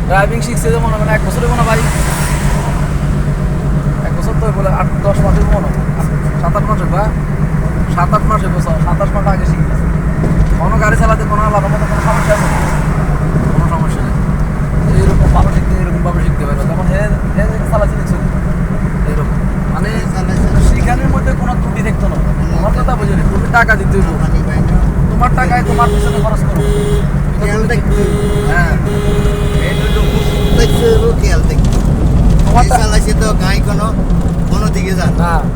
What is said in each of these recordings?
driving শিখছে যেমন মানে 1 বছর মনে ভাই 1 বছর তো বলে 8-10 মাসের মনে 7-8 মাস বা 7-8 মাস বছর 27 মাস আগে শিখে গেছে কোনো গাড়ি চালাতে কোনো আলাদা মতো কোনো সমস্যা আছে কোনো সমস্যা নেই এইরকম ভালো শিখতে এরকমভাবে শিখতে পারবে যেমন হে চালাচ্ছি দেখছো এইরকম মানে শিখানোর মধ্যে কোনো ত্রুটি দেখতো না আমার কথা বুঝে নি তুমি টাকা দিতে হইব তোমার টাকায় তোমার পিছনে খরচ করো হ্যাঁ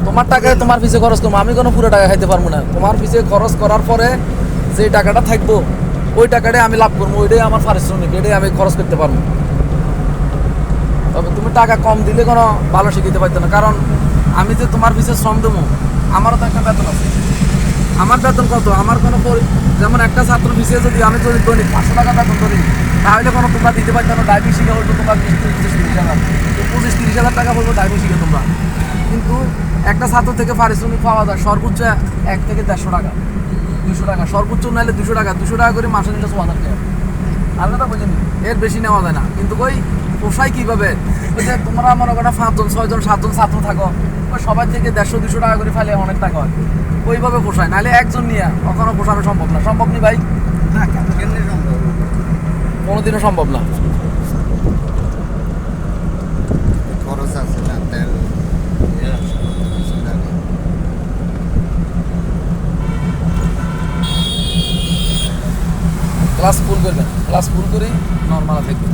তোমার টাকায় তোমার পিছে খরচ করবো আমি কোনো পুরো টাকা খাইতে পারবো না তোমার পিছে খরচ করার পরে যে টাকাটা থাকবো ওই টাকাটাই আমি লাভ করবো ওইটাই আমার পারিশ্রমিক এটাই আমি খরচ করতে পারবো তবে তুমি টাকা কম দিলে কোনো ভালো শিখিতে পারতো না কারণ আমি যে তোমার পিছে শ্রম দেবো আমারও তো একটা বেতন আছে আমার বেতন কত আমার কোনো যেমন একটা ছাত্র পিছিয়ে যদি আমি যদি দৈনিক 500 টাকা বেতন ধরি তাহলে কোনো তোমরা দিতে পারতো না ড্রাইভিং শিখে হয়তো তোমরা 20-30 হাজার টাকা বলবো ড্রাইভিং শিখে তোমরা কিন্তু একটা ছাত্র থেকে পারিশ্রমিক পাওয়া যায় সর্বোচ্চ 1 থেকে 150 টাকা 200 টাকা সর্বোচ্চ নাহলে 200 টাকা করে মাসে নিলে 6000 টাকা আলাদা বোঝেনি এর বেশি নেওয়া যায় না কিন্তু ওই পোষায় কীভাবে ওই যে তোমরা মনে করো 5 জন 6 জন 7 জন ছাত্র থাকো ওই সবাই থেকে 150-200 টাকা করে ফেলে অনেক টাকা হয় ওইভাবে পোষায় নাহলে একজন নিয়ে কখনো পোষানো সম্ভব না সম্ভব নি ভাই না কেন সম্ভব কোনোদিনও সম্ভব না খরচ আছে না তেল ক্লাস ফুল করবেন ক্লাস ফুল করে নর্মাল থাকবেন